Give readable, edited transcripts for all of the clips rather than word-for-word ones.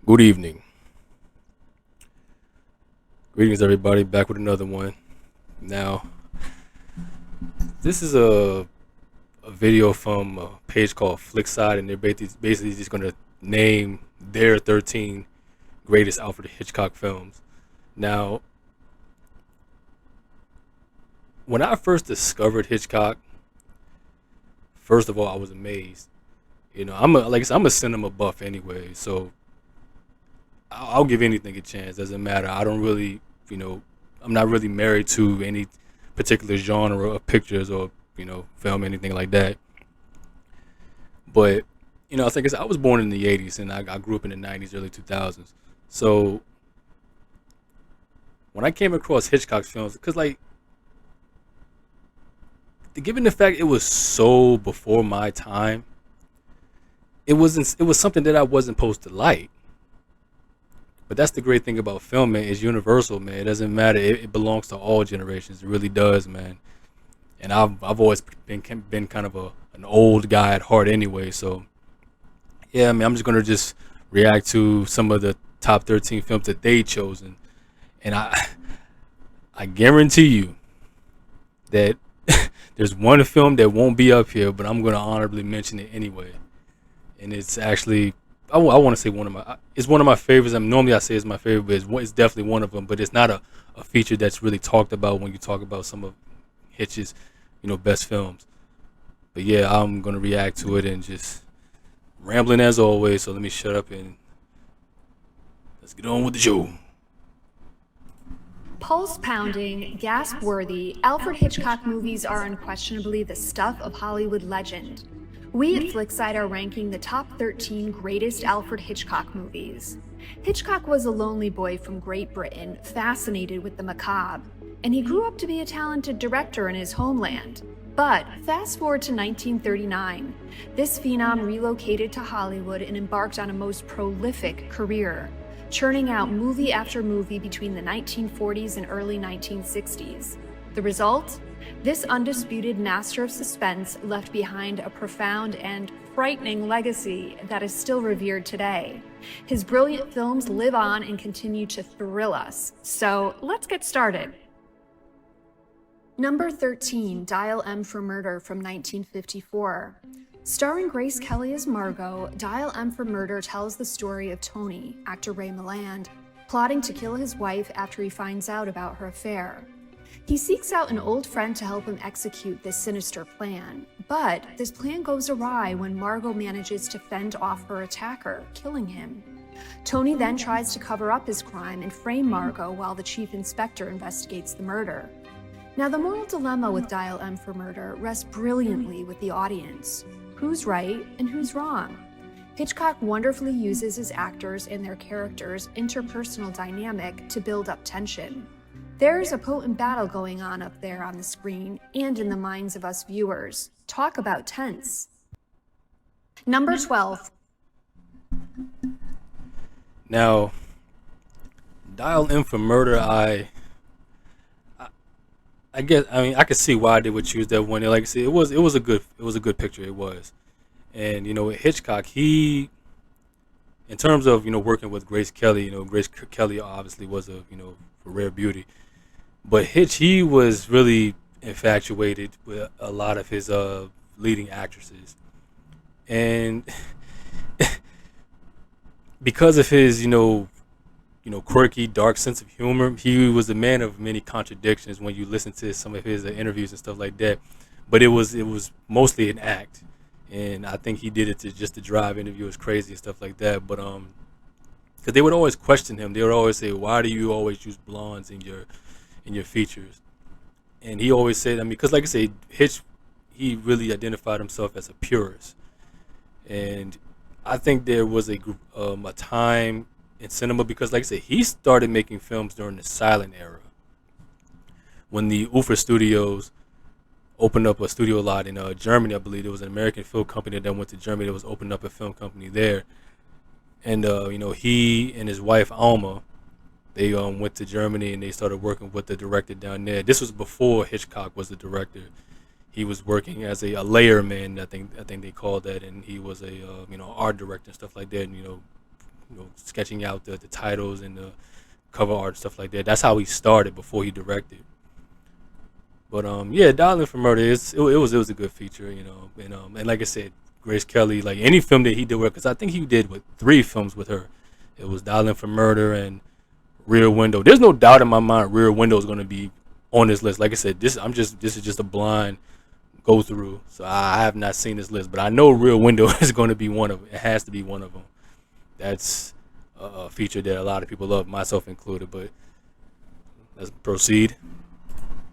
Good evening. Greetings, everybody. Back with another one. Now, this is a video from a page called Flickside, and they're basically just going to name their 13 greatest Alfred Hitchcock films. Now, when I first discovered Hitchcock, first of all, I was amazed. Like I said, I'm a cinema buff anyway, so I'll give anything a chance. Doesn't matter. I don't really, you know, I'm not really married to any particular genre of pictures or film, anything like that. But I think I was born in the '80s and I grew up in the '90s, early 2000s. So when I came across Hitchcock's films, because like given the fact it was so before my time, it wasn't. It was something that I wasn't supposed to like. But that's the great thing about film, man. It's universal, man. It doesn't matter. It belongs to all generations. It really does, man. And I've always been kind of an old guy at heart, anyway. So yeah, I mean, I'm just gonna just react to some of the top 13 films that they chosen, and I guarantee you that there's one film that won't be up here, but I'm gonna honorably mention it anyway. And it's actually I want to say it's one of my favorites. I mean, normally I say it's my favorite, but it's definitely one of them. But it's not a feature that's really talked about when you talk about some of Hitch's best films. But yeah, I'm gonna react to it and just rambling as always. So let me shut up and let's get on with the show. Pulse pounding, gasp worthy, Alfred Hitchcock movies are unquestionably the stuff of Hollywood legend. We at Flickside are ranking the top 13 greatest Alfred Hitchcock movies. Hitchcock was a lonely boy from Great Britain, fascinated with the macabre, and he grew up to be a talented director in his homeland. But fast forward to 1939, this phenom relocated to Hollywood and embarked on a most prolific career, churning out movie after movie between the 1940s and early 1960s. The result? This undisputed master of suspense left behind a profound and frightening legacy that is still revered today. His brilliant films live on and continue to thrill us. So let's get started. Number 13, Dial M for Murder from 1954. Starring Grace Kelly as Margot, Dial M for Murder tells the story of Tony, actor Ray Milland, plotting to kill his wife after he finds out about her affair. He seeks out an old friend to help him execute this sinister plan, but this plan goes awry when Margot manages to fend off her attacker, killing him. Tony then tries to cover up his crime and frame Margot while the chief inspector investigates the murder. Now, the moral dilemma with Dial M for Murder rests brilliantly with the audience. Who's right and who's wrong? Hitchcock wonderfully uses his actors and their characters' interpersonal dynamic to build up tension. There's a potent battle going on up there on the screen and in the minds of us viewers. Talk about tense. Number 12. Now, Dial M for Murder. I guess, I mean, I could see why they would choose that one. Like I said, it was a good picture. It was, and with Hitchcock, he, in terms of working with Grace Kelly, Grace Kelly obviously was a rare beauty, but he was really infatuated with a lot of his leading actresses, and because of his quirky, dark sense of humor. He was a man of many contradictions when you listen to some of his interviews and stuff like that. But it was mostly an act, and I think he did it to drive interviewers crazy and stuff like that. But because they would always question him, they would always say, "Why do you always use blondes in your features?" And he always said, I mean, because like I say, he really identified himself as a purist, and I think there was a time in cinema, because like I said, he started making films during the silent era when the Ufer Studios opened up a studio lot in Germany. I believe there was an American film company that went to Germany that was opening up a film company there, and he and his wife Alma, they went to Germany and they started working with the director down there. This was before Hitchcock was the director. He was working as a layer man, I think they called that, and he was a art director and stuff like that, and sketching out the titles and the cover art and stuff like that. That's how he started before he directed. But yeah, Dialing for Murder it was a good feature, and like I said, Grace Kelly, like any film that he did with, because I think he did 3 films with her. It was Dialing for Murder and Rear Window. There's no doubt in my mind Rear Window is going to be on this list. Like I said, this is just a blind go through, so I have not seen this list, but I know Rear Window is going to be one of them. It has to be one of them. That's a feature that a lot of people love, myself included. But let's proceed.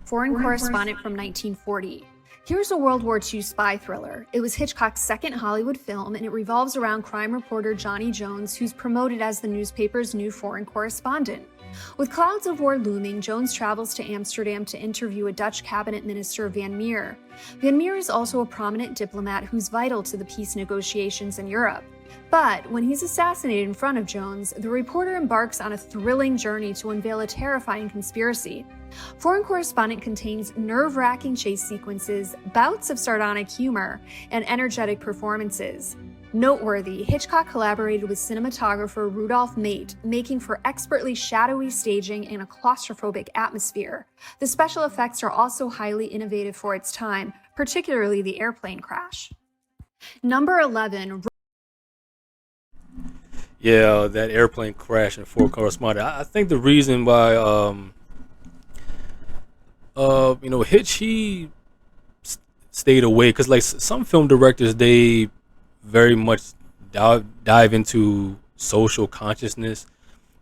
Foreign Correspondent from 1940. Here's a World War II spy thriller. It was Hitchcock's second Hollywood film, and it revolves around crime reporter Johnny Jones, who's promoted as the newspaper's new foreign correspondent. With clouds of war looming, Jones travels to Amsterdam to interview a Dutch cabinet minister, Van Meer. Van Meer is also a prominent diplomat who's vital to the peace negotiations in Europe. But when he's assassinated in front of Jones, the reporter embarks on a thrilling journey to unveil a terrifying conspiracy. Foreign Correspondent contains nerve-wracking chase sequences, bouts of sardonic humor, and energetic performances. Noteworthy, Hitchcock collaborated with cinematographer Rudolph Mate, making for expertly shadowy staging and a claustrophobic atmosphere. The special effects are also highly innovative for its time, particularly the airplane crash. Number 11. Yeah, that airplane crash in Foreign Correspondent. I think the reason why Hitch, he stayed away, because like some film directors, they very much dive into social consciousness.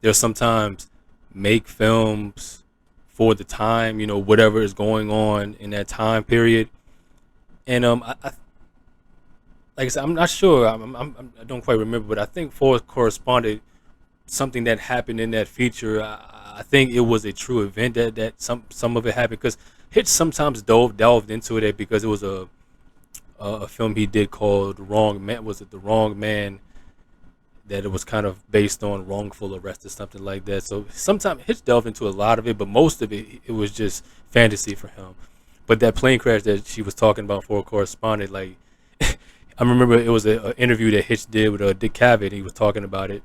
They'll sometimes make films for the time, whatever is going on in that time period. And like I said, I'm not sure. I don't quite remember, but I think Foreign Correspondent, something that happened in that feature, I think it was a true event that some of it happened, because Hitch sometimes delved into it because it was a film he did called Wrong Man. Was it The Wrong Man? That it was kind of based on wrongful arrest or something like that. So sometimes Hitch delved into a lot of it, but most of it was just fantasy for him. But that plane crash that she was talking about for a correspondent, like I remember it was an interview that Hitch did with Dick Cavett. He was talking about it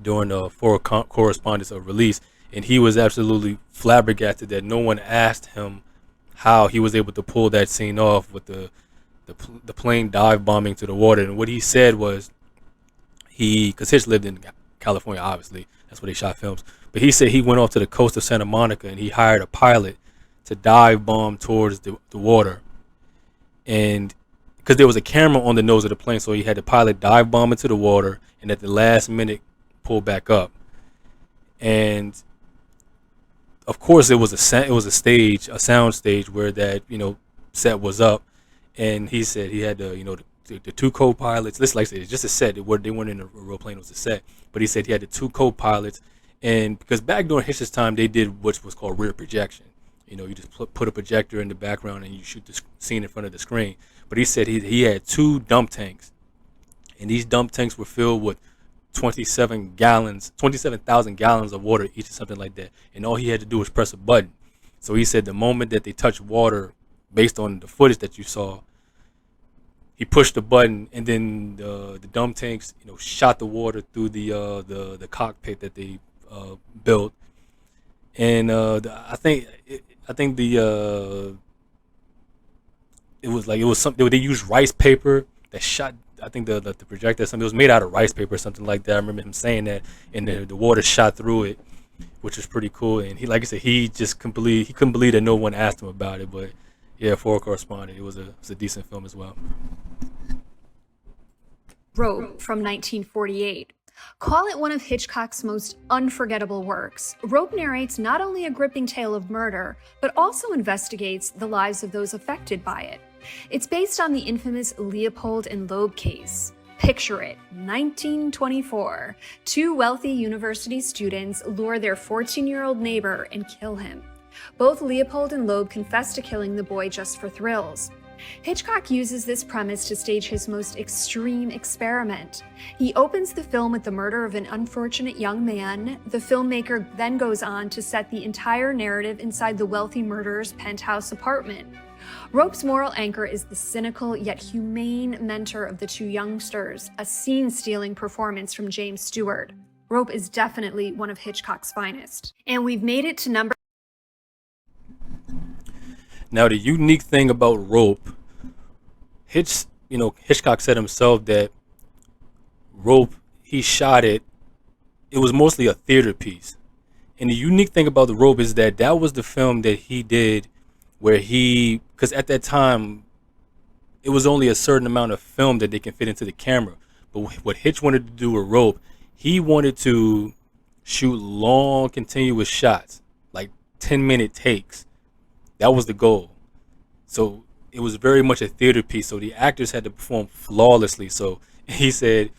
during the For Correspondence of release, and he was absolutely flabbergasted that no one asked him how he was able to pull that scene off with the plane dive bombing to the water. And what he said was, because Hitch lived in California, obviously that's where they shot films, but he said he went off to the coast of Santa Monica and he hired a pilot to dive bomb towards the water, and because there was a camera on the nose of the plane, so he had the pilot dive bomb into the water and at the last minute pull back up. And of course it was a sound stage where that set was up, and he said he had the 2 co-pilots. This, like I said, it's just a set. They weren't in a real plane. It was a set. But he said he had the 2 co-pilots, and because back during Hitch's time, they did what was called rear projection. You just put a projector in the background and you shoot the scene in front of the screen. But he said he had 2 dump tanks, and these dump tanks were filled with 27,000 gallons of water each, or something like that. And all he had to do was press a button. So he said the moment that they touched water, based on the footage that you saw, he pushed the button, and then the dump tanks, shot the water through the cockpit that they built. And I think it was something they used rice paper that shot. I think the projector, something, it was made out of rice paper or something like that. I remember him saying that, and the water shot through it, which was pretty cool. And he, like I said, he couldn't believe that no one asked him about it. But yeah, For a Correspondent, it was a decent film as well. Rope from 1948. Call it one of Hitchcock's most unforgettable works. Rope narrates not only a gripping tale of murder, but also investigates the lives of those affected by it. It's based on the infamous Leopold and Loeb case. Picture it, 1924. 2 wealthy university students lure their 14-year-old neighbor and kill him. Both Leopold and Loeb confess to killing the boy just for thrills. Hitchcock uses this premise to stage his most extreme experiment. He opens the film with the murder of an unfortunate young man. The filmmaker then goes on to set the entire narrative inside the wealthy murderer's penthouse apartment. Rope's moral anchor is the cynical yet humane mentor of the two youngsters, a scene-stealing performance from James Stewart. Rope is definitely one of Hitchcock's finest. And we've made it to number... Now, the unique thing about Rope, Hitchcock said himself that Rope, he shot it. It was mostly a theater piece. And the unique thing about The Rope is that that was the film that he did where because at that time, it was only a certain amount of film that they can fit into the camera. But what Hitch wanted to do with Rope, he wanted to shoot long, continuous shots, like 10-minute takes. That was the goal. So it was very much a theater piece. So the actors had to perform flawlessly. So he said,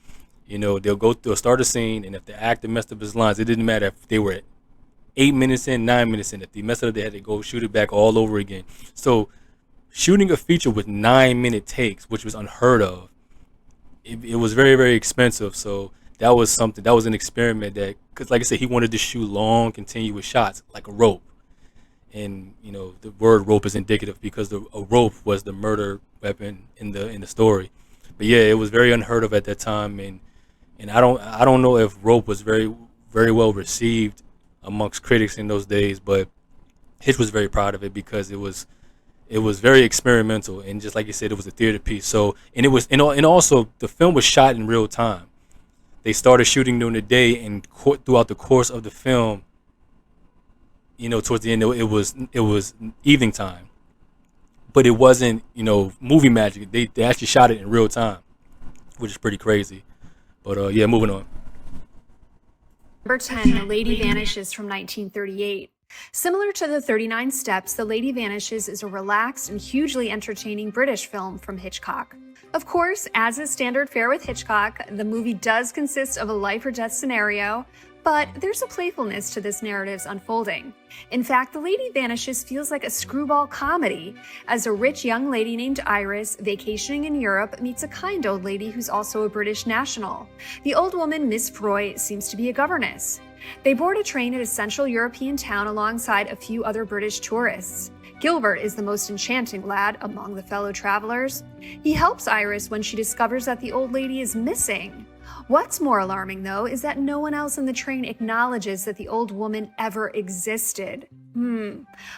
they'll start a scene, and if the actor messed up his lines, it didn't matter if they were 8 minutes in, 9 minutes in. If they messed up, they had to go shoot it back all over again. So shooting a feature with 9-minute takes, which was unheard of, it was very, very expensive. So that was an experiment because like I said, he wanted to shoot long, continuous shots like a rope. And the word rope is indicative because a rope was the murder weapon in the story. But yeah, it was very unheard of at that time, and I don't know if Rope was very, very well received amongst critics in those days, but Hitch was very proud of it because it was very experimental, and just like you said, it was a theater piece. So and also the film was shot in real time. They started shooting during the day, and throughout the course of the film, towards the end, it was evening time, but it wasn't movie magic. They actually shot it in real time, which is pretty crazy. But yeah, moving on. Number 10, The Lady Vanishes from 1938. Similar to The 39 Steps, The Lady Vanishes is a relaxed and hugely entertaining British film from Hitchcock. Of course, as is standard fare with Hitchcock, the movie does consist of a life or death scenario, but there's a playfulness to this narrative's unfolding. In fact, The Lady Vanishes feels like a screwball comedy, as a rich young lady named Iris, vacationing in Europe, meets a kind old lady who's also a British national. The old woman, Miss Froy, seems to be a governess. They board a train at a Central European town alongside a few other British tourists. Gilbert is the most enchanting lad among the fellow travelers. He helps Iris when she discovers that the old lady is missing. What's more alarming, though, is that no one else in the train acknowledges that the old woman ever existed.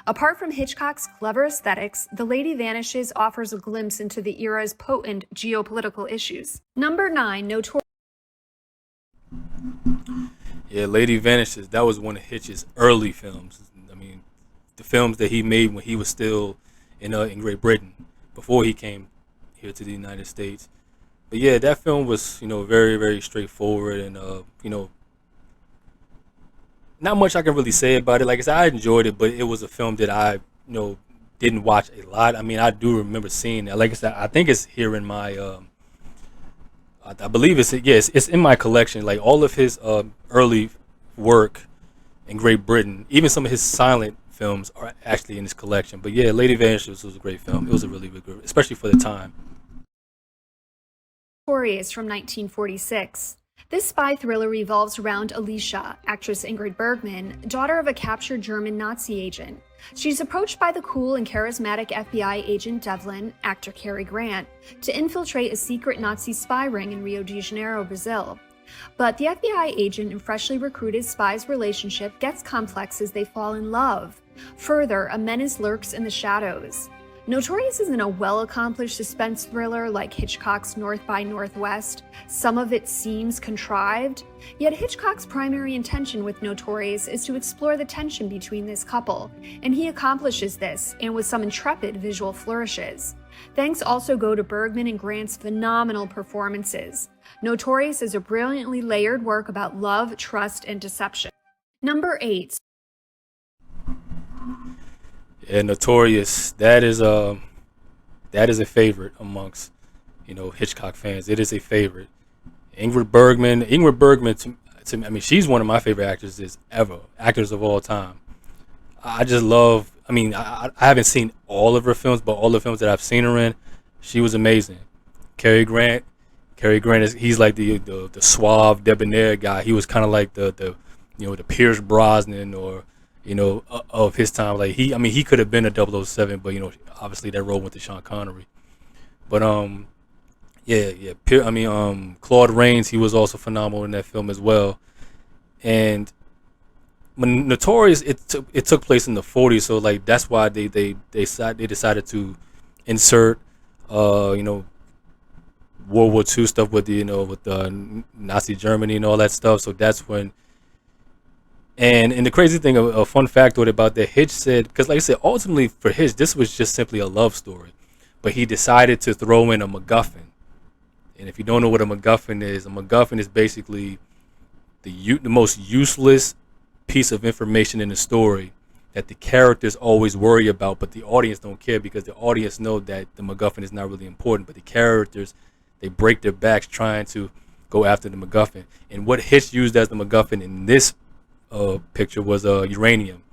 Apart from Hitchcock's clever aesthetics, The Lady Vanishes offers a glimpse into the era's potent geopolitical issues. Number 9, Notorious. Yeah, Lady Vanishes, that was one of Hitch's early films. I mean, the films that he made when he was still in Great Britain, before he came here to the United States. But yeah, that film was, very, very straightforward, and not much I can really say about it. Like I said, I enjoyed it, but it was a film that I, didn't watch a lot. I mean, I do remember seeing it. Like I said, I think it's here in my, I believe it's in my collection. Like all of his early work in Great Britain, even some of his silent films are actually in his collection. But yeah, Lady Vanishes was a great film. It was a really good, especially for the time. Notorious from 1946. This spy thriller revolves around Alicia, actress Ingrid Bergman, daughter of a captured German Nazi agent. She's approached by the cool and charismatic FBI agent Devlin, actor Cary Grant, to infiltrate a secret Nazi spy ring in Rio de Janeiro, Brazil. But the FBI agent and freshly recruited spy's relationship gets complex as they fall in love. Further, a menace lurks in the shadows. Notorious isn't a well-accomplished suspense thriller like Hitchcock's North by Northwest. Some of it seems contrived, yet Hitchcock's primary intention with Notorious is to explore the tension between this couple, and he accomplishes this, and with some intrepid visual flourishes. Thanks also go to Bergman and Grant's phenomenal performances. Notorious is a brilliantly layered work about love, trust, and deception. Number 8. Yeah, Notorious. That is a favorite amongst Hitchcock fans. It is a favorite. Ingrid Bergman. I mean, she's one of my favorite actors of all time. I just love. I mean, I haven't seen all of her films, but all the films that I've seen her in, she was amazing. Cary Grant he's like the suave, debonair guy. He was kind of like the Pierce Brosnan or of his time. Like I mean, he could have been a 007, but obviously that role went to Sean Connery. But yeah, yeah. I mean, Claude Rains, he was also phenomenal in that film as well. And when Notorious, it took place in the '40s, so like that's why they decided to insert, you know, World War II stuff with the Nazi Germany and all that stuff. So that's when. And the crazy thing, a fun factoid about that, Hitch said, because like I said, ultimately for Hitch, this was just simply a love story, but he decided to throw in a MacGuffin. And if you don't know what a MacGuffin is basically the most useless piece of information in the story that the characters always worry about, but the audience don't care because the audience know that the MacGuffin is not really important. But the characters, they break their backs trying to go after the MacGuffin. And what Hitch used as the MacGuffin in this picture was uranium,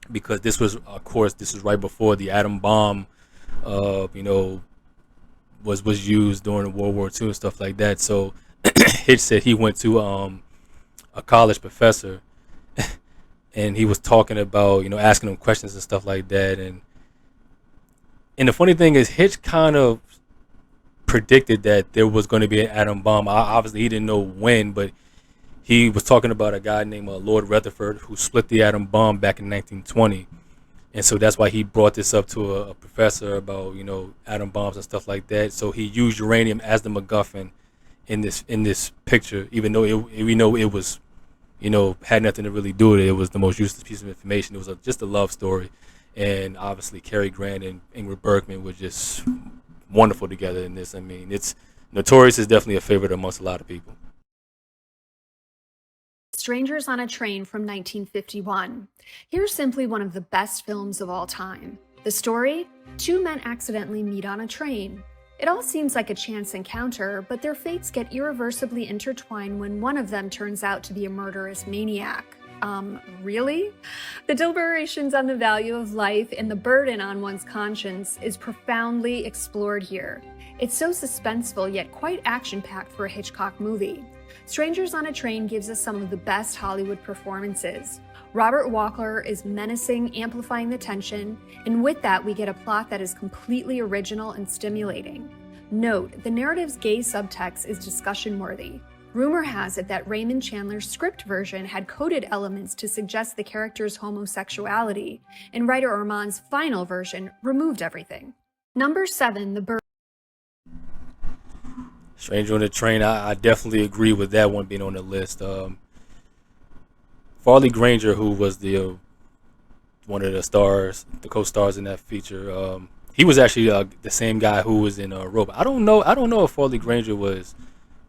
because this was, of course, this is right before the atom bomb, you know, was used during World War II and stuff like that. So Hitch said he went to a college professor and he was talking about, asking him questions and stuff like that. And the funny thing is, Hitch kind of predicted that there was going to be an atom bomb. Obviously, he didn't know when, but he was talking about a guy named Lord Rutherford who split the atom bomb back in 1920. And so that's why he brought this up to a professor about, atom bombs and stuff like that. So he used uranium as the MacGuffin in this picture, even though we know it was, had nothing to really do with it. It was the most useless piece of information. It was just a love story, and obviously Cary Grant and Ingrid Bergman were just wonderful together in this. I mean, it's Notorious is definitely a favorite amongst a lot of people. Strangers on a Train from 1951. Here's simply one of the best films of all time. The story? Two men accidentally meet on a train. It all seems like a chance encounter, but their fates get irreversibly intertwined when one of them turns out to be a murderous maniac. Really? The deliberations on the value of life and the burden on one's conscience is profoundly explored here. It's so suspenseful yet quite action-packed for a Hitchcock movie. Strangers on a Train gives us some of the best Hollywood performances. Robert Walker is menacing, amplifying the tension, and with that we get a plot that is completely original and stimulating. Note, the narrative's gay subtext is discussion-worthy. Rumor has it that Raymond Chandler's script version had coded elements to suggest the character's homosexuality, and writer Armand's final version removed everything. Number 7, The Bird. Stranger on the Train, I definitely agree with that one being on the list. Farley Granger, who was the one of the stars, the co-stars in that feature, he was actually the same guy who was in Rope. I don't know. I don't know if Farley Granger was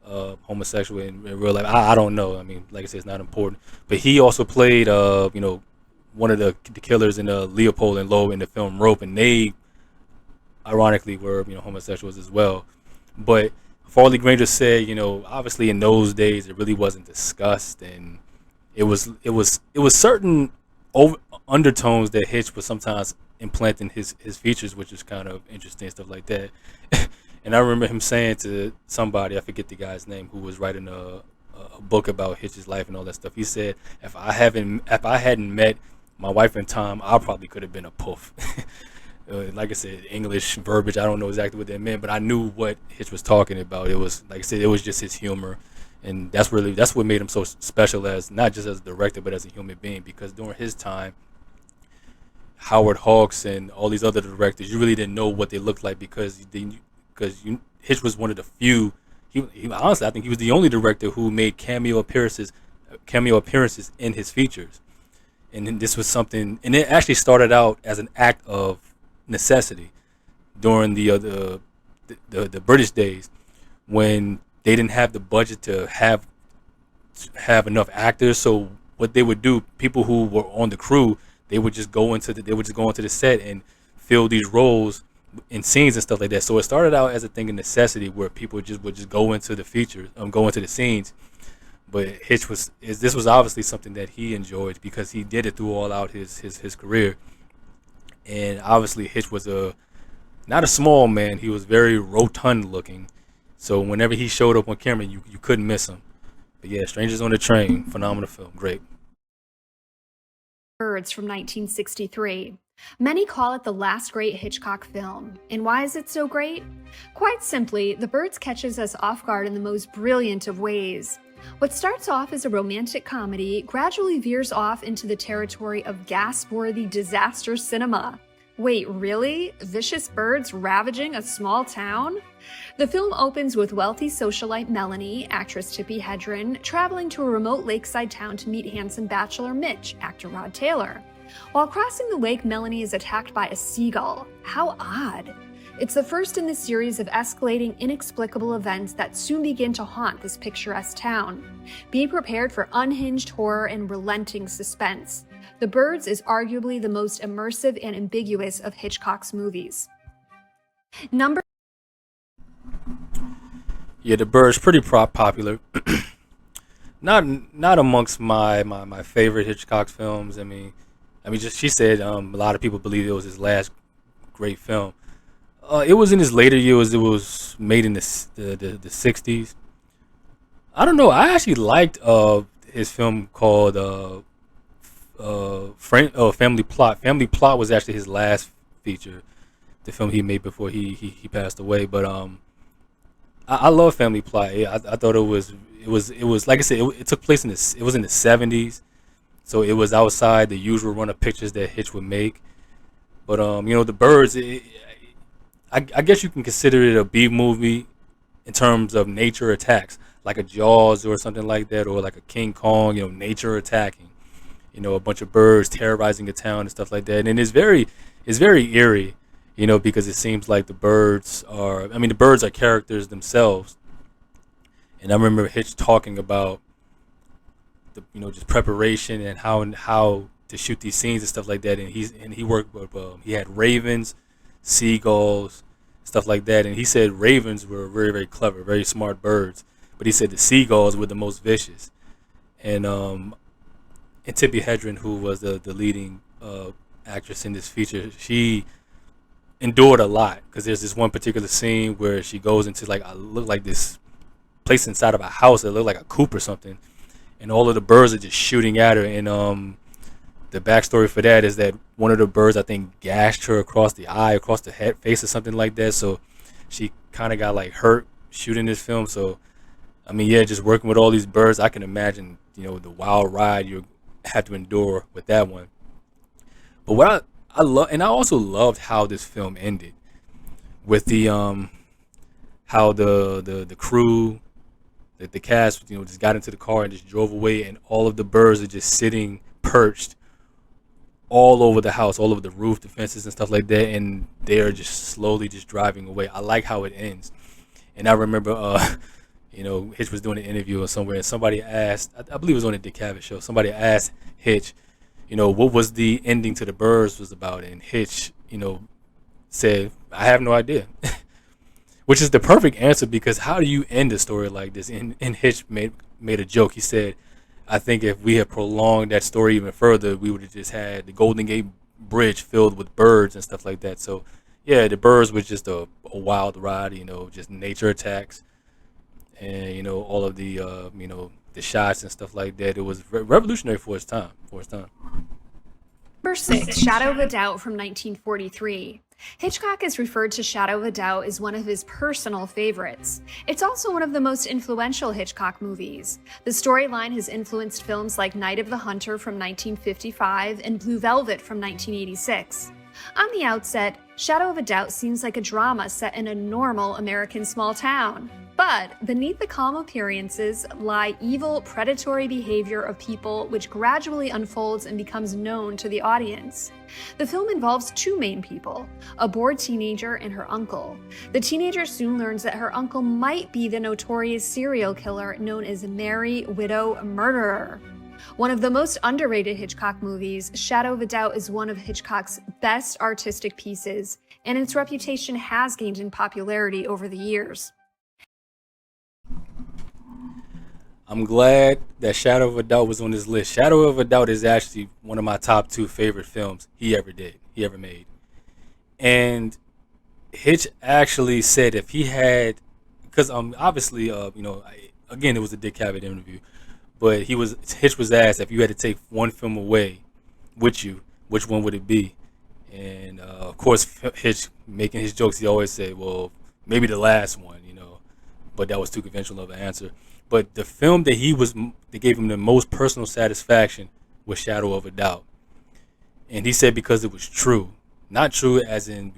homosexual in real life. I don't know. I mean, like I said, it's not important. But he also played, one of the killers in Leopold and Lowe in the film Rope, and they ironically were homosexuals as well. But Farley Granger said, obviously in those days it really wasn't discussed, and it was certain undertones that Hitch was sometimes implanting his features, which is kind of interesting, stuff like that. And I remember him saying to somebody, I forget the guy's name, who was writing a book about Hitch's life and all that stuff. He said, if I hadn't met my wife in time, I probably could have been a poof. Like I said, English verbiage, I don't know exactly what that meant, but I knew what Hitch was talking about. It was, like I said, it was just his humor, and that's what made him so special, as not just as a director but as a human being. Because during his time, Howard Hawks and all these other directors, you really didn't know what they looked like, because Hitch was one of the few. He honestly, I think he was the only director who made cameo appearances in his features. And then this was something, and it actually started out as an act of necessity during the British days, when they didn't have the budget to have enough actors. So what they would do, people who were on the crew, they would just go into the set and fill these roles in scenes and stuff like that. So it started out as a thing of necessity, where people would just go into the features, go into the scenes. But this was obviously something that he enjoyed, because he did it through all out his career. And obviously Hitch was not a small man. He was very rotund looking. So whenever he showed up on camera, you couldn't miss him. But yeah, Strangers on the Train, phenomenal film, great. Birds from 1963. Many call it the last great Hitchcock film. And why is it so great? Quite simply, The Birds catches us off guard in the most brilliant of ways. What starts off as a romantic comedy gradually veers off into the territory of gasp-worthy disaster cinema. Wait, really? Vicious birds ravaging a small town? The film opens with wealthy socialite Melanie, actress Tippi Hedren, traveling to a remote lakeside town to meet handsome bachelor Mitch, actor Rod Taylor. While crossing the lake, Melanie is attacked by a seagull. How odd. It's the first in the series of escalating, inexplicable events that soon begin to haunt this picturesque town. Be prepared for unhinged horror and relenting suspense. The Birds is arguably the most immersive and ambiguous of Hitchcock's movies. Yeah, The Birds pretty popular. Not amongst my favorite Hitchcock films. Just she said a lot of people believe it was his last great film. It was in his later years. It was made in the 60s. I don't know. I actually liked his film called Family Plot. Family Plot was actually his last feature, the film he made before he passed away. But I love Family Plot. I thought it was like I said, it took place it was in the 70s, so it was outside the usual run of pictures that Hitch would make. But The Birds, I guess you can consider it a B movie in terms of nature attacks, like a Jaws or something like that, or like a King Kong. Nature attacking. A bunch of birds terrorizing a town and stuff like that. And it's very eerie, because it seems like the birds are characters themselves. And I remember Hitch talking about the just preparation and how to shoot these scenes and stuff like that. And he worked with he had ravens, seagulls, stuff like that. And he said ravens were very, very clever, very smart birds, but he said the seagulls were the most vicious. And Tippi Hedren, who was the leading actress in this feature, she endured a lot, because there's this one particular scene where she goes into look like this place inside of a house that looked like a coop or something, and all of the birds are just shooting at her. And the backstory for that is that one of the birds, I think, gashed her across the eye, across the head, face, or something like that. So she kind of got hurt shooting this film. So just working with all these birds, I can imagine the wild ride you had to endure with that one. But what I love, and I also loved how this film ended with the how the crew, the cast, just got into the car and just drove away, and all of the birds are just sitting perched all over the house, all over the roof, the fences and stuff like that, and they're just slowly just driving away. I like how it ends. And I remember Hitch was doing an interview or somewhere, and somebody asked, I believe it was on the Dick Cavett show, somebody asked Hitch, what was the ending to The Birds was about, and Hitch, said, I have no idea. Which is the perfect answer, because how do you end a story like this? And Hitch made a joke. He said, I think if we had prolonged that story even further, we would have just had the Golden Gate Bridge filled with birds and stuff like that. So, yeah, The Birds was just a wild ride, just nature attacks, and all of the the shots and stuff like that. It was revolutionary for its time. Number 6, Shadow of a Doubt from 1943. Hitchcock has referred to Shadow of a Doubt as one of his personal favorites. It's also one of the most influential Hitchcock movies. The storyline has influenced films like Night of the Hunter from 1955 and Blue Velvet from 1986. On the outset, Shadow of a Doubt seems like a drama set in a normal American small town. But beneath the calm appearances lie evil, predatory behavior of people, which gradually unfolds and becomes known to the audience. The film involves two main people, a bored teenager and her uncle. The teenager soon learns that her uncle might be the notorious serial killer known as Mary Widow Murderer. One of the most underrated Hitchcock movies, Shadow of a Doubt is one of Hitchcock's best artistic pieces, and its reputation has gained in popularity over the years. I'm glad that Shadow of a Doubt was on this list. Shadow of a Doubt is actually one of my top 2 favorite films he ever made. And Hitch actually said if he had, because obviously again, it was a Dick Cavett interview, but Hitch was asked if you had to take one film away with you, which one would it be? And of course, Hitch making his jokes, he always say, "Well, maybe the last one," but that was too conventional of an answer. But the film that gave him the most personal satisfaction was Shadow of a Doubt, and he said because it was true, not true as in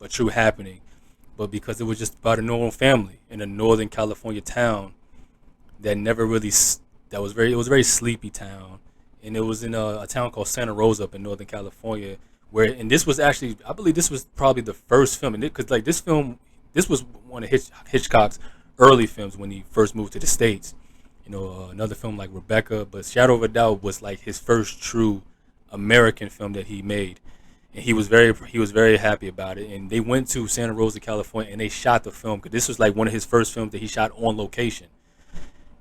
a true happening, but because it was just about a normal family in a Northern California town that never really that was very it was a very sleepy town, and it was in a town called Santa Rosa up in Northern California, where and this was actually I believe this was probably the first film, and because like this was one of Hitchcock's early films when he first moved to the States. Another film like Rebecca, but Shadow of a Doubt was like his first true American film that he made, and he was very happy about it. And they went to Santa Rosa, California, and they shot the film because this was like one of his first films that he shot on location.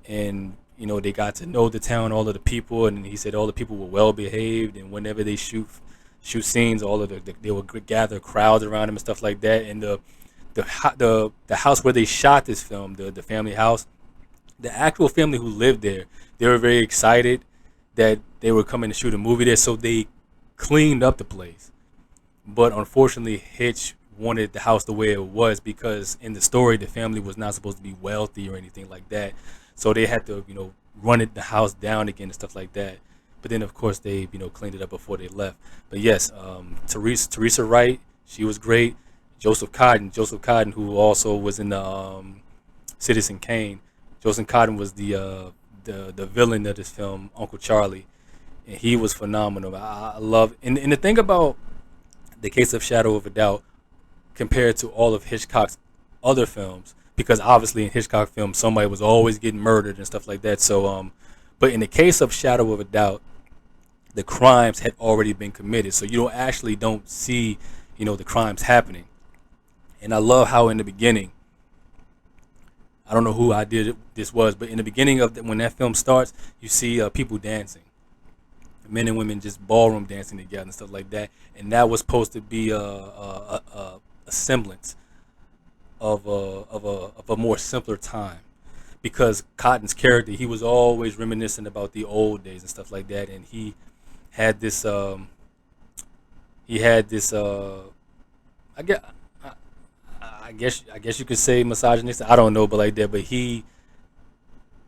And they got to know the town, all of the people, and he said all the people were well behaved, and whenever they shoot scenes, all of they would gather crowds around him and stuff like that. And the house where they shot this film, the family house, the actual family who lived there, they were very excited that they were coming to shoot a movie there, so they cleaned up the place. But unfortunately, Hitch wanted the house the way it was because in the story, the family was not supposed to be wealthy or anything like that. So they had to, run the house down again and stuff like that. But then, of course, they, cleaned it up before they left. But yes, Teresa Wright, she was great. Joseph Cotton, who also was in the Citizen Kane. Joseph Cotton was the villain of this film, Uncle Charlie, and he was phenomenal. I love and the thing about the case of Shadow of a Doubt compared to all of Hitchcock's other films, because obviously in Hitchcock films somebody was always getting murdered and stuff like that. So but in the case of Shadow of a Doubt, the crimes had already been committed, so you don't see the crimes happening. And I love how in the beginning, I don't know who I did this was, but in the beginning of when that film starts, you see people dancing, men and women just ballroom dancing together and stuff like that, and that was supposed to be a semblance of a more simpler time, because Cotton's character, he was always reminiscent about the old days and stuff like that, and had this I guess I guess you could say misogynistic. I don't know, but like that. But he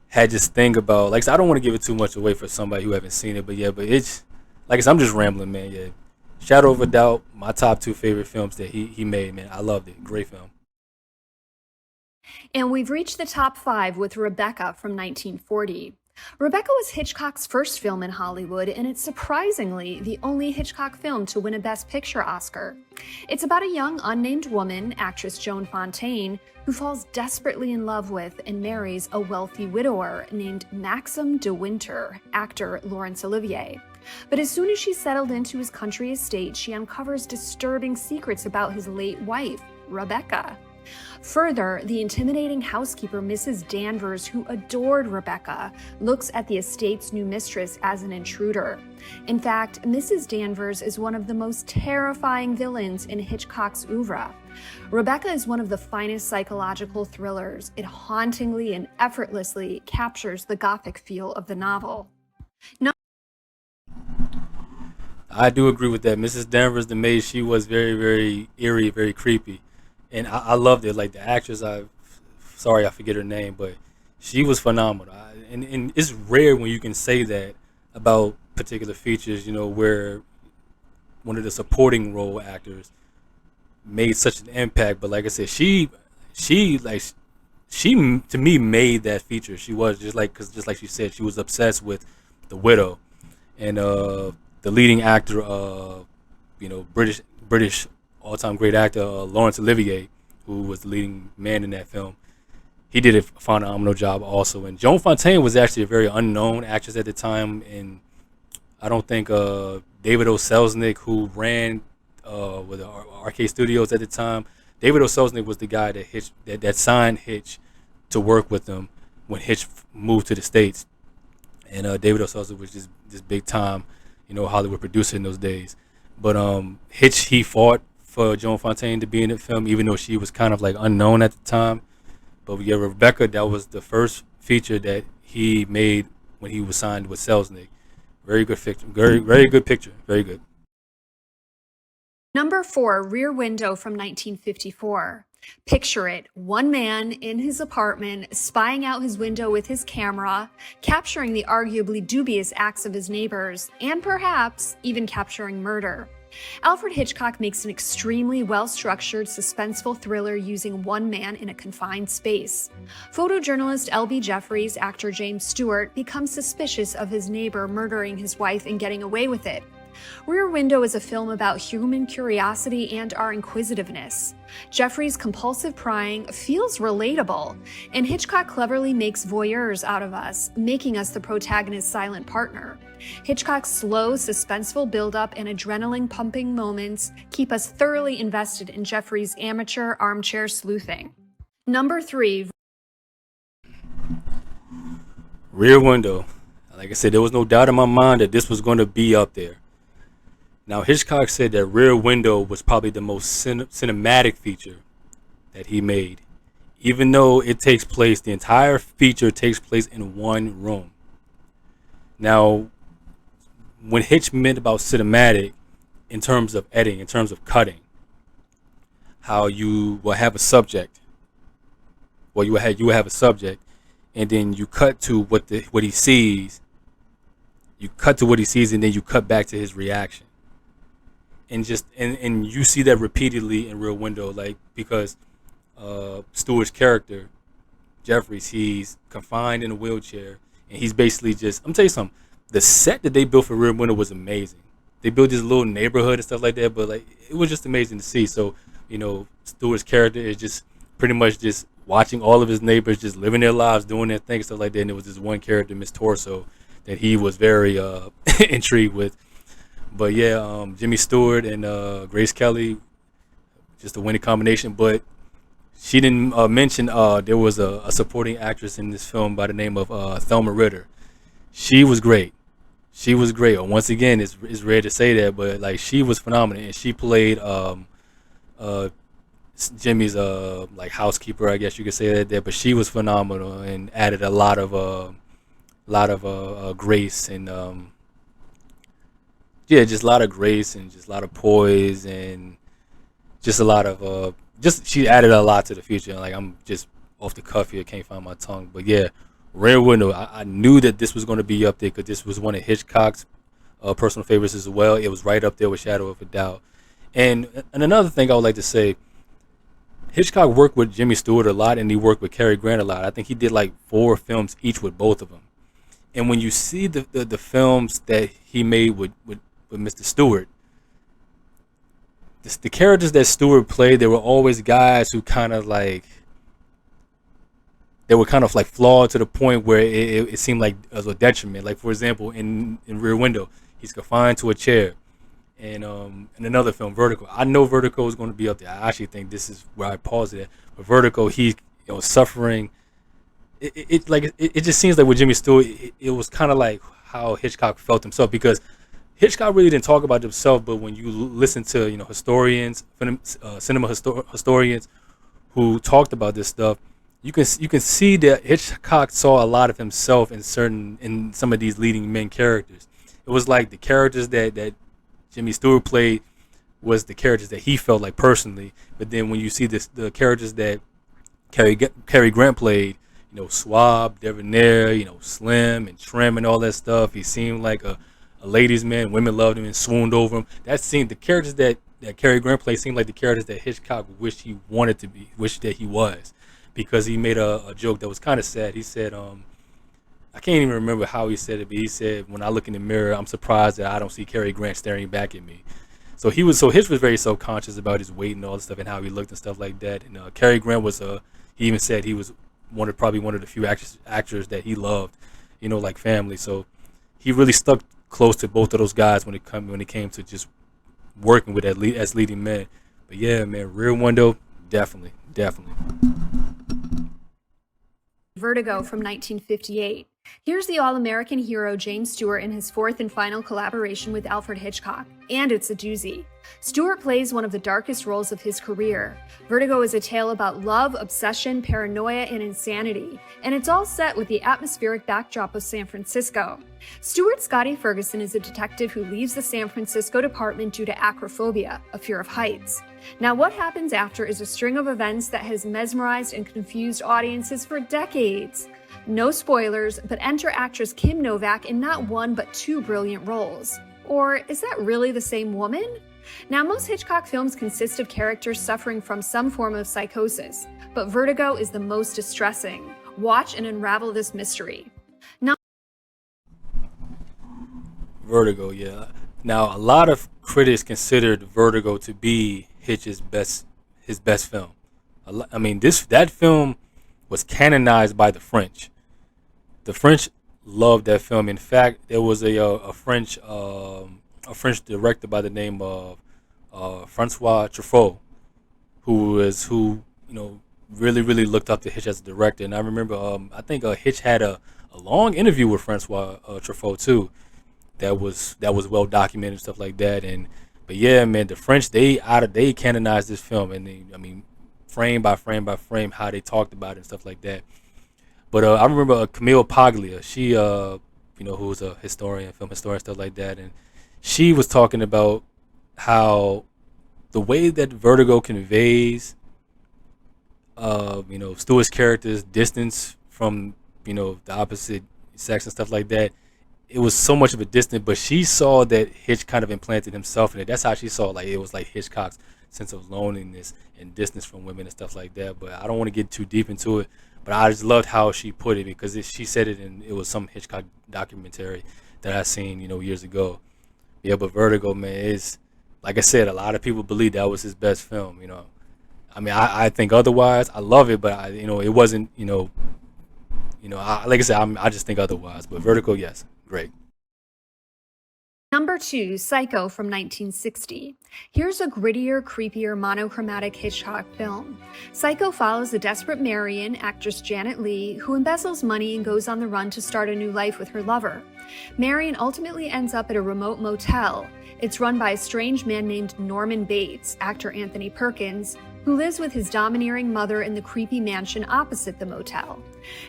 had this thing about like I don't want to give it too much away for somebody who haven't seen it. But yeah, but it's like I said, I'm just rambling, man. Yeah, Shadow of a Doubt, my top two favorite films that he made, man. I loved it. Great film. And we've reached the top five with Rebecca from 1940. Rebecca was Hitchcock's first film in Hollywood, and it's surprisingly the only Hitchcock film to win a Best Picture Oscar. It's about a young unnamed woman, actress Joan Fontaine, who falls desperately in love with and marries a wealthy widower named Maxim de Winter, actor Laurence Olivier. But as soon as she's settled into his country estate, she uncovers disturbing secrets about his late wife, Rebecca. Further, the intimidating housekeeper, Mrs. Danvers, who adored Rebecca, looks at the estate's new mistress as an intruder. In fact, Mrs. Danvers is one of the most terrifying villains in Hitchcock's oeuvre. Rebecca is one of the finest psychological thrillers. It hauntingly and effortlessly captures the gothic feel of the novel. I do agree with that. Mrs. Danvers, the maid, she was very, very eerie, very creepy, and I loved it. Like the actress, sorry I forget her name, but she was phenomenal. And it's rare when you can say that about particular features. Where one of the supporting role actors made such an impact. But like I said, she to me made that feature. She was just like she said, she was obsessed with the widow, and the leading actor, British all-time great actor Laurence Olivier, who was the leading man in that film. He did a phenomenal job also. And Joan Fontaine was actually a very unknown actress at the time, and I don't think David O. Selznick, who ran with the Arcade Studios at the time, David O. Selznick was the guy that signed Hitch to work with them when Hitch moved to the States. And David O. Selznick was just this big time, Hollywood producer in those days. But Hitch, he fought for Joan Fontaine to be in the film, even though she was kind of like unknown at the time. But yeah, Rebecca, that was the first feature that he made when he was signed with Selznick. Very good picture. Very good picture. Very good. Number 4, Rear Window from 1954. Picture it, one man in his apartment spying out his window with his camera, capturing the arguably dubious acts of his neighbors, and perhaps even capturing murder. Alfred Hitchcock makes an extremely well-structured, suspenseful thriller using one man in a confined space. Photojournalist L.B. Jeffries' actor James Stewart becomes suspicious of his neighbor murdering his wife and getting away with it. Rear Window is a film about human curiosity and our inquisitiveness. Jeffrey's compulsive prying feels relatable, and Hitchcock cleverly makes voyeurs out of us, making us the protagonist's silent partner. Hitchcock's slow, suspenseful buildup and adrenaline-pumping moments keep us thoroughly invested in Jeffrey's amateur armchair sleuthing. Number 3. Rear Window. Like I said, there was no doubt in my mind that this was going to be up there. Now, Hitchcock said that Rear Window was probably the most cinematic feature that he made, even though the entire feature takes place in one room. Now, when Hitch meant about cinematic, in terms of editing, in terms of cutting, how you will have a subject, you will have a subject, and then you cut to what he sees. You cut to what he sees, and then you cut back to his reaction. And you see that repeatedly in Rear Window, like, because Stewart's character Jeffries, he's confined in a wheelchair, and he's basically just, I'm tell you something, the set that they built for Rear Window was amazing. They built this little neighborhood and stuff like that, but like it was just amazing to see. So Stewart's character is just pretty much just watching all of his neighbors just living their lives, doing their thing, stuff like that. And there was this one character, Miss Torso, that he was very intrigued with. But yeah, Jimmy Stewart and Grace Kelly, just a winning combination. But she didn't mention there was a supporting actress in this film by the name of Thelma Ritter. She was great. She was great. Once again, it's rare to say that, but like she was phenomenal, and she played Jimmy's like housekeeper, I guess you could say that there. But she was phenomenal and added a lot of grace and just a lot of grace and just a lot of poise and just a lot of she added a lot to the feature. Like I'm just off the cuff here, can't find my tongue, but yeah, Rear Window. I knew that this was going to be up there because this was one of Hitchcock's personal favorites as well. It was right up there with Shadow of a Doubt. And another thing I would like to say, Hitchcock worked with Jimmy Stewart a lot, and he worked with Cary Grant a lot. I think he did like 4 films each with both of them. And when you see the films that he made with Mr. Stewart, the characters that Stewart played, they were always guys who kind of like, they were kind of like flawed to the point where it seemed like as a detriment. Like for example, in Rear Window, he's confined to a chair. And in another film, Vertigo, I know Vertigo is going to be up there. I actually think this is where I paused it. But Vertigo, he suffering. It just seems like with Jimmy Stewart, it was kind of like how Hitchcock felt himself, because Hitchcock really didn't talk about himself. But when you listen to historians, cinema historians who talked about this stuff, you can see that Hitchcock saw a lot of himself in some of these leading men characters. It was like the characters that Jimmy Stewart played was the characters that he felt like personally. But then when you see the characters that Cary Grant played, suave, debonair, slim and trim and all that stuff, he seemed like a ladies' man. Women loved him and swooned over him. The characters that Cary Grant played seemed like the characters that Hitchcock wished that he was. Because he made a joke that was kind of sad. He said, I can't even remember how he said it, but he said, when I look in the mirror, I'm surprised that I don't see Cary Grant staring back at me. So Hitch was very self-conscious about his weight and all this stuff and how he looked and stuff like that. And Cary Grant was, he even said he was probably one of the few actors that he loved, like family. So he really stuck close to both of those guys when it came to just working with as leading men. But yeah, man, Rear Window, definitely. Vertigo from 1958. Here's the All American hero James Stewart in his fourth and final collaboration with Alfred Hitchcock, and it's a doozy. Stewart plays one of the darkest roles of his career. Vertigo is a tale about love, obsession, paranoia, and insanity, and it's all set with the atmospheric backdrop of San Francisco. Stewart Scotty Ferguson is a detective who leaves the San Francisco department due to acrophobia, a fear of heights. Now, what happens after is a string of events that has mesmerized and confused audiences for decades. No spoilers, but enter actress Kim Novak in not one but two brilliant roles. Or is that really the same woman? Now, most Hitchcock films consist of characters suffering from some form of psychosis, but Vertigo is the most distressing. Watch and unravel this mystery. Now, Vertigo, yeah. Now, a lot of critics considered Vertigo to be his best film. I mean, that film was canonized by the French. The French loved that film. In fact, there was a French director by the name of Francois Truffaut, who really looked up to Hitch as a director. And I remember I think Hitch had a long interview with Francois Truffaut too. That was well documented and stuff like that. But yeah, man, the French they canonized this film, and I mean, frame by frame by frame, how they talked about it and stuff like that. But I remember Camille Paglia, she who was a historian, film historian, stuff like that, and she was talking about how the way that Vertigo conveys, Stewart's character's distance from, the opposite sex and stuff like that. It was so much of a distance, but she saw that Hitch kind of implanted himself in it. That's how she saw, like, it was like Hitchcock's sense of loneliness and distance from women and stuff like that. But I don't want to get too deep into it. But I just loved how she put it, because she said it, and it was some Hitchcock documentary that I seen, years ago. Yeah, but Vertigo, man, is, like I said, a lot of people believe that was his best film. I mean, I think otherwise. I love it, but it wasn't. Like I said, I just think otherwise. But Vertigo, yes, great. number 2, Psycho from 1960. Here's a grittier, creepier, monochromatic Hitchcock film. Psycho follows a desperate Marion, actress Janet Leigh, who embezzles money and goes on the run to start a new life with her lover. Marion ultimately ends up at a remote motel. It's run by a strange man named Norman Bates, actor Anthony Perkins, who lives with his domineering mother in the creepy mansion opposite the motel.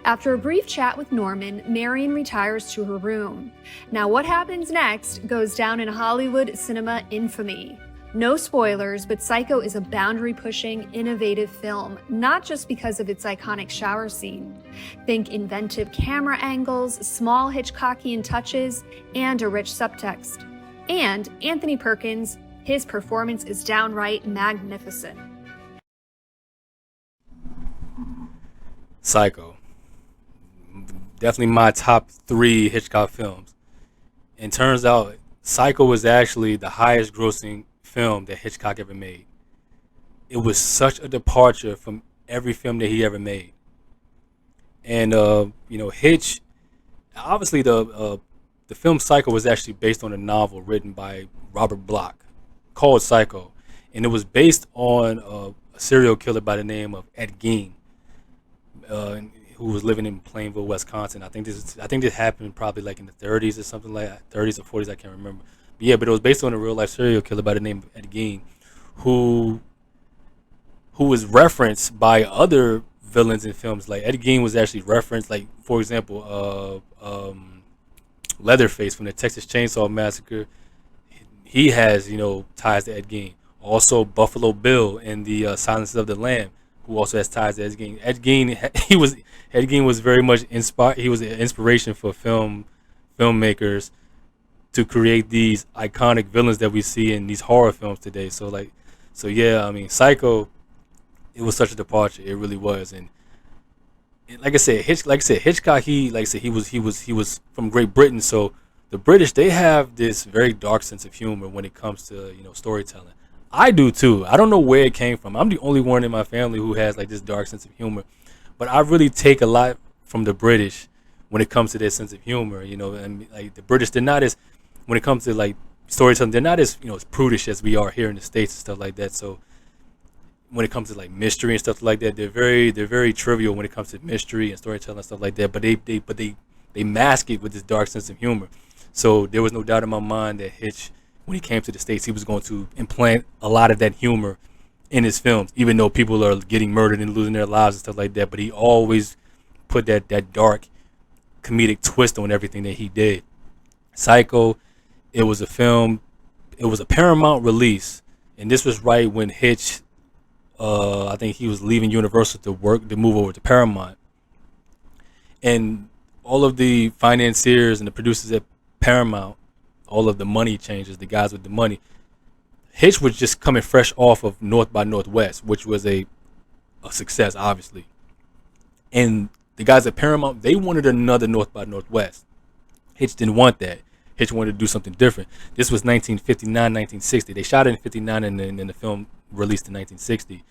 After a brief chat with Norman, Marion retires to her room. Now, what happens next goes down in Hollywood cinema infamy. No spoilers, but Psycho is a boundary-pushing, innovative film, not just because of its iconic shower scene. Think inventive camera angles, small Hitchcockian touches, and a rich subtext. And Anthony Perkins, his performance is downright magnificent. Psycho, definitely my top 3 Hitchcock films. And turns out Psycho was actually the highest grossing film that Hitchcock ever made. It was such a departure from every film that he ever made. And Hitch, obviously the film Psycho was actually based on a novel written by Robert Bloch called Psycho, and it was based on a serial killer by the name of Ed Gein, who was living in Plainville, Wisconsin. I think this happened probably like in the 30s or something like that, 30s or 40s, I can't remember. But yeah, but it was based on a real life serial killer by the name of Ed Gein, who was referenced by other villains in films. Like Ed Gein was actually referenced, like for example, Leatherface from the Texas Chainsaw Massacre. He has ties to Ed Gein. Also Buffalo Bill in the Silence of the Lamb, who also has ties to Ed Gein. Ed Gein was very much inspired. He was an inspiration for filmmakers to create these iconic villains that we see in these horror films today. So yeah, I mean, Psycho, it was such a departure. It really was. And like I said, Hitchcock. He was from Great Britain. So the British, they have this very dark sense of humor when it comes to storytelling. I do too. I don't know where it came from. I'm the only one in my family who has like this dark sense of humor, but I really take a lot from the British when it comes to their sense of humor. And like the British, they're not as, when it comes to like storytelling, they're not as as prudish as we are here in the States and stuff like that. So when it comes to like mystery and stuff like that, they're very trivial when it comes to mystery and storytelling and stuff like that. But they they mask it with this dark sense of humor. So there was no doubt in my mind that Hitch, when he came to the States, he was going to implant a lot of that humor in his films, even though people are getting murdered and losing their lives and stuff like that. But he always put that dark comedic twist on everything that he did. Psycho, it was a film, it was a Paramount release, and this was right when Hitch, I think he was leaving Universal to move over to Paramount, and all of the financiers and the producers at Paramount, all of the money changers, the guys with the money. Hitch was just coming fresh off of North by Northwest, which was a success, obviously. And the guys at Paramount, they wanted another North by Northwest. Hitch didn't want that. Hitch wanted to do something different. This was 1959, 1960. They shot it in 59, and then the film released in 1960.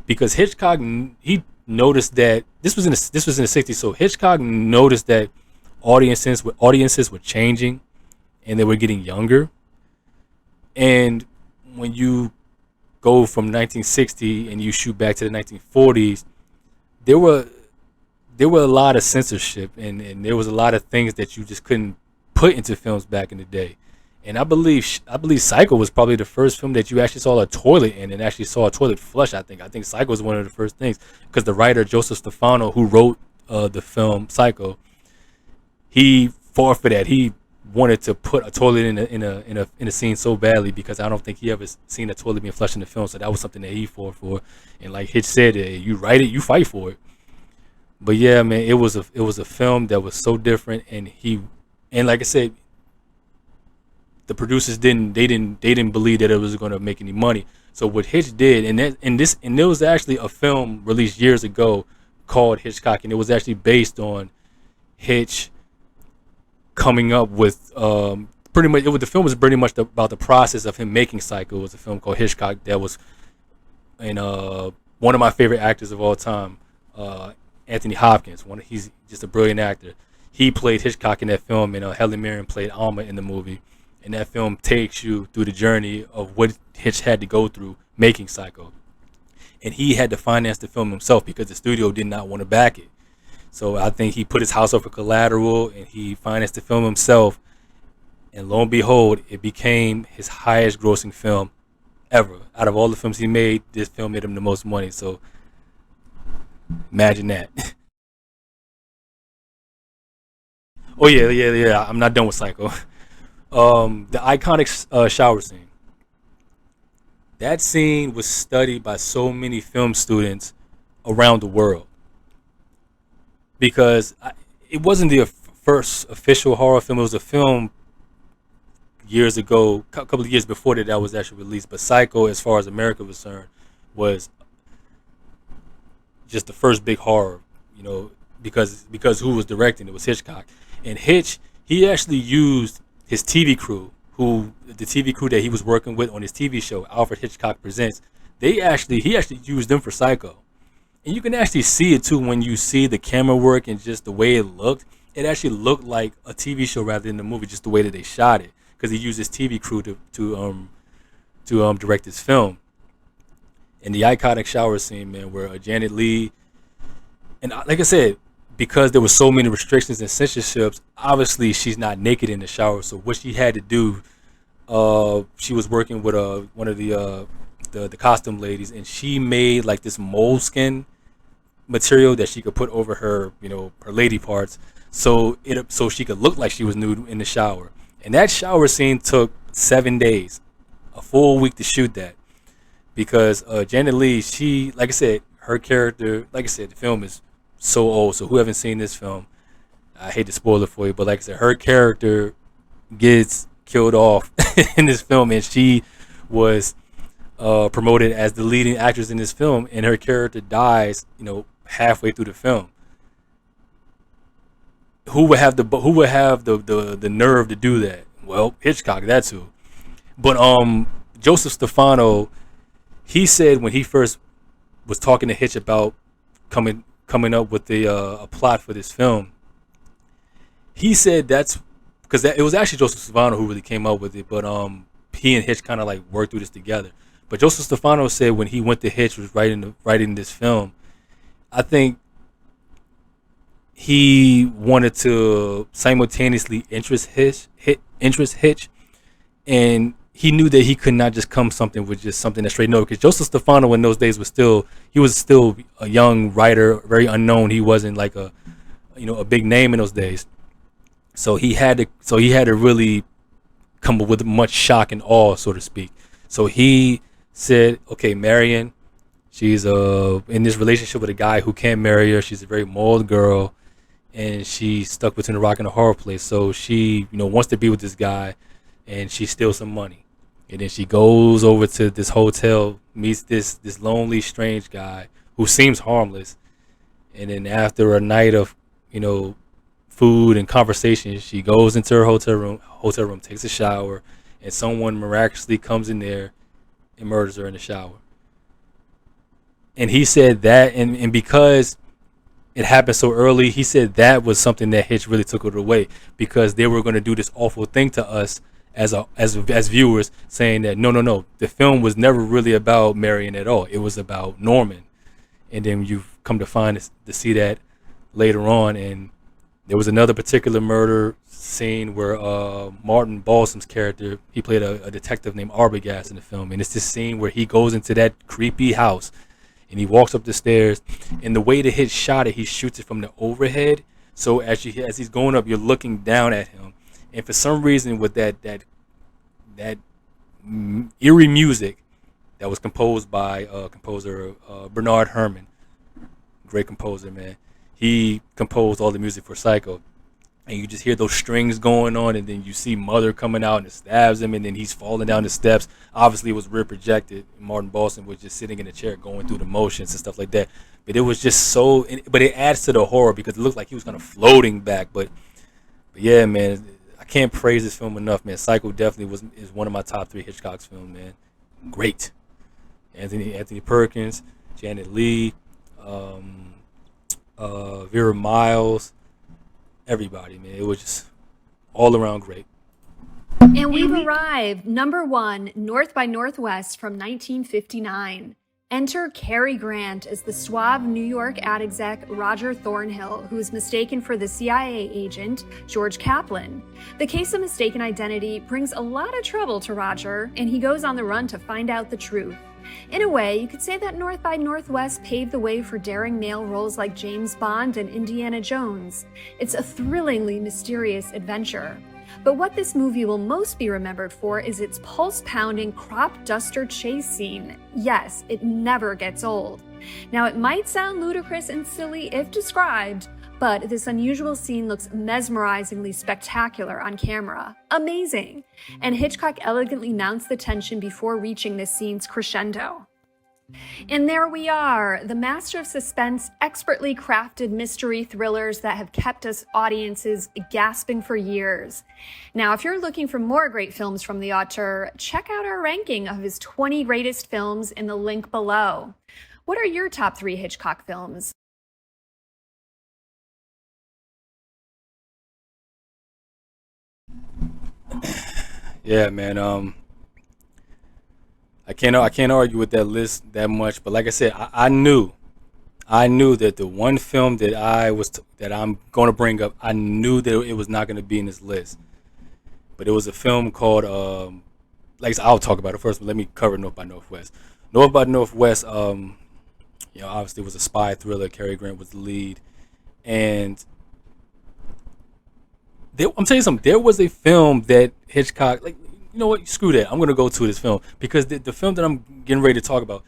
Because Hitchcock, he noticed that this was in the 60s. So Hitchcock noticed that audiences were changing, and they were getting younger. And when you go from 1960 and you shoot back to the 1940s, there were a lot of censorship, and there was a lot of things that you just couldn't put into films back in the day. And I believe Psycho was probably the first film that you actually saw a toilet in and actually saw a toilet flush. I think Psycho was one of the first things, because the writer Joseph Stefano, who wrote the film Psycho, he fought for that. He wanted to put a toilet in a scene so badly, because I don't think he ever seen a toilet being flushed in the film. So that was something that he fought for. And like Hitch said, you write it, you fight for it. But yeah, man, it was a film that was so different, and like I said, the producers didn't believe that it was going to make any money. So what Hitch did, and there was actually a film released years ago called Hitchcock, and it was actually based on Hitch coming up with pretty much. The film was pretty much about the process of him making Psycho. It was a film called Hitchcock that was, and one of my favorite actors of all time, Anthony Hopkins. He's just a brilliant actor. He played Hitchcock in that film, and Helen Mirren played Alma in the movie. And that film takes you through the journey of what Hitch had to go through making Psycho. And he had to finance the film himself because the studio did not want to back it. So I think he put his house up for collateral, and he financed the film himself. And lo and behold, it became his highest grossing film ever. Out of all the films he made, this film made him the most money. So imagine that. Oh yeah. I'm not done with Psycho. The iconic shower scene. That scene was studied by so many film students around the world, because it wasn't the first official horror film. It was a film years ago, a couple of years before that was actually released. But Psycho, as far as America was concerned, was just the first big horror, because who was directing it was Hitchcock. And Hitch, he actually used his TV crew, the TV crew that he was working with on his TV show, Alfred Hitchcock Presents. He actually used them for Psycho. And you can actually see it too when you see the camera work and just the way it looked. It actually looked like a TV show rather than the movie, just the way that they shot it, because he used his TV crew to direct his film. And the iconic shower scene, man, where Janet Leigh, and like I said, because there were so many restrictions and censorships, obviously she's not naked in the shower. So what she had to do, she was working with one of the costume ladies, and she made like this moleskin material that she could put over her, her lady parts, so she could look like she was nude in the shower. And that shower scene took 7 days, a full week to shoot that, because Janet Leigh, she, like I said, her character, like I said, the film is so old, so who haven't seen this film, I hate to spoil it for you, but like I said, her character gets killed off in this film, and she was promoted as the leading actress in this film, and her character dies, halfway through the film. Who would have the nerve to do that? Well, Hitchcock, that's who. But Joseph Stefano, he said when he first was talking to Hitch about coming up with a plot for this film, he said that's because it was actually Joseph Stefano who really came up with it, but he and Hitch kind of like worked through this together. But Joseph Stefano said when he went to Hitch was writing this film, I think he wanted to simultaneously interest Hitch, and he knew that he could not just come something with just something that straight no. Because Joseph Stefano in those days was still a young writer, very unknown. He wasn't like a big name in those days. So he had to really come with much shock and awe, so to speak. So he said, "Okay, Marion, she's in this relationship with a guy who can't marry her. She's a very moral girl, and she's stuck between a rock and a hard place. So she, wants to be with this guy, and she steals some money, and then she goes over to this hotel, meets this lonely, strange guy who seems harmless, and then after a night of, you know, food and conversation, she goes into her hotel room, takes a shower, and someone miraculously comes in there and murders her in the shower. And he said that, and because it happened so early, he said that was something that Hitch really took it away, because they were going to do this awful thing to us as viewers, saying that no, the film was never really about Marion at all. It was about Norman. And then you've come to to see that later on. And there was another particular murder scene where Martin Balsam's character, he played a detective named Arbogast in the film, and it's this scene where he goes into that creepy house and he walks up the stairs, and the way that Hitch shot it, he shoots it from the overhead. So as he's going up, you're looking down at him, and for some reason, with that eerie music that was composed by composer Bernard Herrmann, great composer, man. He composed all the music for Psycho, and you just hear those strings going on, and then you see Mother coming out and it stabs him, and then he's falling down the steps. Obviously, it was rear projected. Martin Balsam was just sitting in a chair going through the motions and stuff like that. But it was just so, but it adds to the horror because it looked like he was kind of floating back. But yeah, man, I can't praise this film enough, man. Psycho definitely is one of my top 3 Hitchcock's films, man. Great. Anthony Perkins, Janet Leigh, Vera Miles, everybody, man. It was just all around great. And we've arrived. Number 1, North by Northwest from 1959. Enter Cary Grant as the suave New York ad exec Roger Thornhill, who is mistaken for the CIA agent George Kaplan. The case of mistaken identity brings a lot of trouble to Roger, and he goes on the run to find out the truth. In a way, you could say that North by Northwest paved the way for daring male roles like James Bond and Indiana Jones. It's a thrillingly mysterious adventure. But what this movie will most be remembered for is its pulse-pounding crop duster chase scene. Yes, it never gets old. Now, it might sound ludicrous and silly if described, but this unusual scene looks mesmerizingly spectacular on camera. Amazing! And Hitchcock elegantly mounts the tension before reaching this scene's crescendo. And there we are, the Master of Suspense, expertly crafted mystery thrillers that have kept us audiences gasping for years. Now, if you're looking for more great films from the auteur, check out our ranking of his 20 greatest films in the link below. What are your top 3 Hitchcock films? Yeah, man. I can't argue with that list that much. But like I said, I knew that the one film that I'm going to bring up, I knew that it was not going to be in this list. But it was a film called like I said, I'll talk about it first. But let me cover North by Northwest. North by Northwest, obviously was a spy thriller. Cary Grant was the lead, and I'm telling you something. There was a film that Hitchcock, like, you know what? Screw that. I'm gonna go to this film because the film that I'm getting ready to talk about,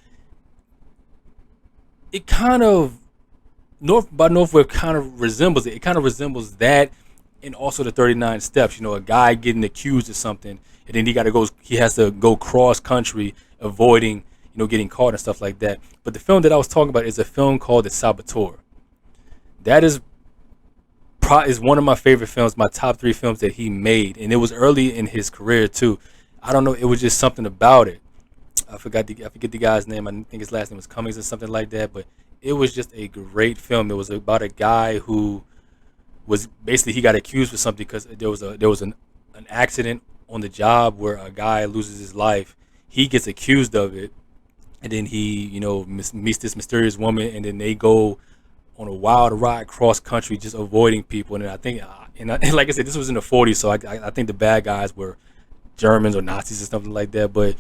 it kind of North by Northwest kind of resembles it. It kind of resembles that, and also the 39 Steps. You know, a guy getting accused of something, and then he has to go cross country, avoiding, getting caught and stuff like that. But the film that I was talking about is a film called The Saboteur. That is one of my favorite films, my top 3 films that he made, and it was early in his career too. I don't know, it was just something about it. I forget the guy's name. I think his last name was Cummings or something like that. But it was just a great film. It was about a guy who was basically, he got accused of something because there was an accident on the job where a guy loses his life. He gets accused of it, and then he meets this mysterious woman, and then they go on a wild ride cross country, just avoiding people. And I think, and like I said, this was in the '40s, so I think the bad guys were Germans or Nazis or something like that. But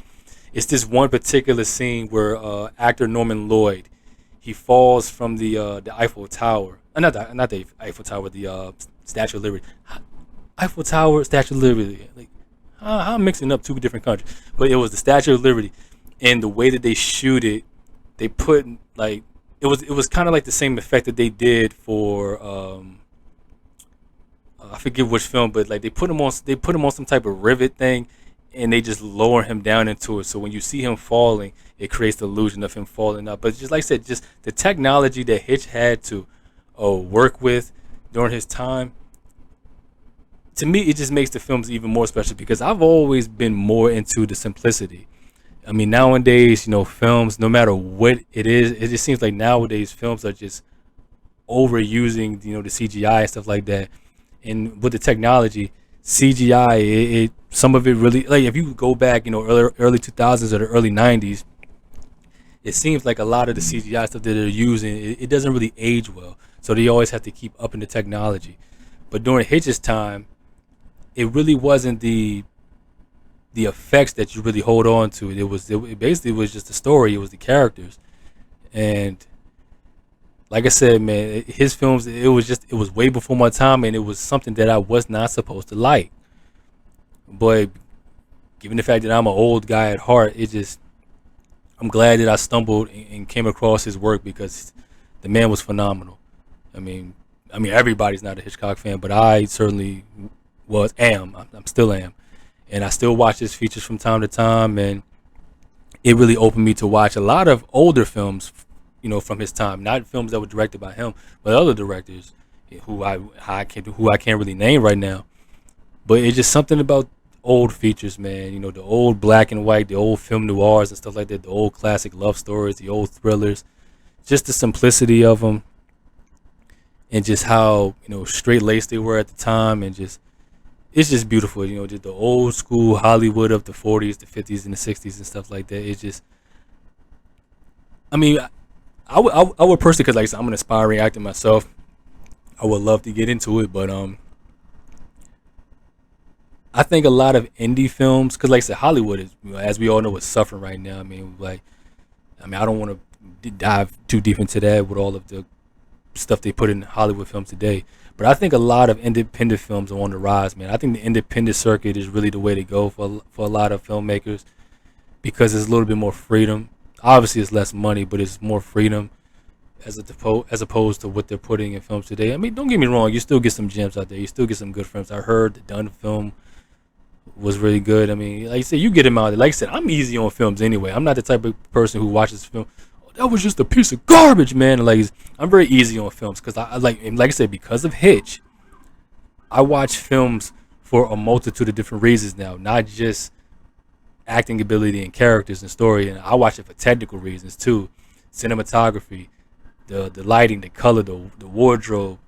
it's this one particular scene where actor Norman Lloyd, he falls from the Eiffel Tower, not the Eiffel Tower, the Statue of Liberty, Eiffel Tower, Statue of Liberty. Like, how I'm mixing up two different countries, but it was the Statue of Liberty, and the way that they shoot it, they put like it was kind of like the same effect that they did for I forget which film, but like they put him on some type of rivet thing, and they just lower him down into it. So when you see him falling, it creates the illusion of him falling up. But just like I said, just the technology that Hitch had to work with during his time, to me, it just makes the films even more special because I've always been more into the simplicity. I mean, nowadays, films, no matter what it is, it just seems like nowadays films are just overusing, the CGI and stuff like that. And with the technology, CGI, some of it really, like if you go back, early 2000s or the early 90s, it seems like a lot of the CGI stuff that they're using, it doesn't really age well. So they always have to keep upping the technology. But during Hitch's time, it really wasn't the effects that you really hold on to. It basically was just the story. It was the characters, and like I said, man, his films, it was way before my time, and it was something that I was not supposed to like. But given the fact that I'm an old guy at heart, I'm glad that I stumbled and came across his work because the man was phenomenal. I mean, everybody's not a Hitchcock fan, but I certainly I'm still am, and I still watch his features from time to time, and it really opened me to watch a lot of older films, from his time, not films that were directed by him, but other directors who I can't really name right now. But it's just something about old features, man. The old black and white, the old film noirs and stuff like that, the old classic love stories, the old thrillers, just the simplicity of them, and just how straight laced they were at the time, and it's just beautiful. Just the old school Hollywood of the '40s, the '50s, and the '60s and stuff like that. It's just, I mean, I would personally, because like I said, I'm an aspiring actor myself. I would love to get into it, but I think a lot of indie films, because like I said, Hollywood is, as we all know, is suffering right now. I don't want to dive too deep into that with all of the stuff they put in Hollywood films today. But I think a lot of independent films are on the rise, man. I think the independent circuit is really the way to go for a lot of filmmakers because there's a little bit more freedom. Obviously, it's less money, but it's more freedom as opposed to what they're putting in films today. I mean, don't get me wrong, you still get some gems out there. You still get some good films. I heard the Dunn film was really good. I mean, like I said, you get them out there. Like I said, I'm easy on films anyway. I'm not the type of person who watches film, "Oh, that was just a piece of garbage, man." Like, I'm very easy on films because I like, and like I said, because of Hitch, I watch films for a multitude of different reasons now, not just acting ability and characters and story. And I watch it for technical reasons too, cinematography, the lighting, the color, the wardrobe,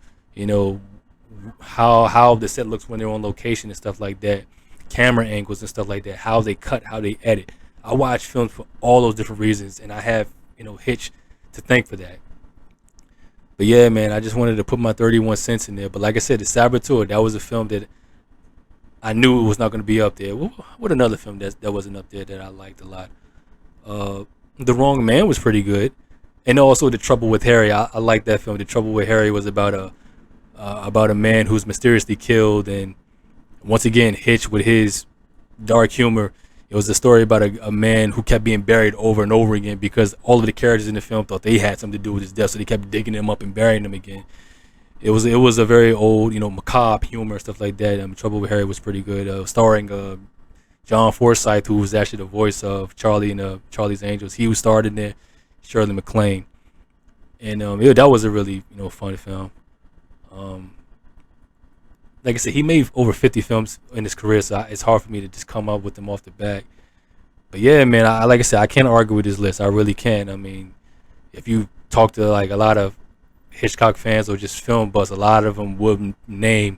how the set looks when they're on location and stuff like that, camera angles and stuff like that, how they cut, how they edit. I watch films for all those different reasons, and I have Hitch to thank for that. But yeah, man, I just wanted to put my 31 cents in there. But like I said, the Saboteur, that was a film that I knew it was not going to be up there. What another film that wasn't up there that I liked a lot? The Wrong Man was pretty good, and also The Trouble with Harry. I like that film. The Trouble with Harry was about a man who's mysteriously killed, and once again, Hitch with his dark humor. It was a story about a man who kept being buried over and over again because all of the characters in the film thought they had something to do with his death, so they kept digging him up and burying him again. It was a very old, macabre humor, stuff like that. Trouble with Harry was pretty good, starring John Forsythe, who was actually the voice of Charlie in Charlie's Angels. He was starred in there, Shirley MacLaine, and that was a really fun film. Like I said, he made over 50 films in his career, so it's hard for me to just come up with them off the bat. But yeah, man, like I said, I can't argue with this list. I really can't. I mean, if you talk to like a lot of Hitchcock fans or just film buffs, a lot of them would name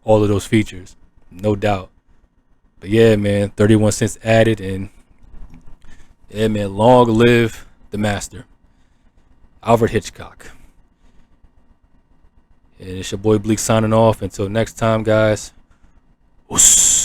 all of those features, no doubt. But yeah, man, 31 cents added, and yeah, man, long live the master, Alfred Hitchcock. And it's your boy Bleak signing off. Until next time, guys. Oos.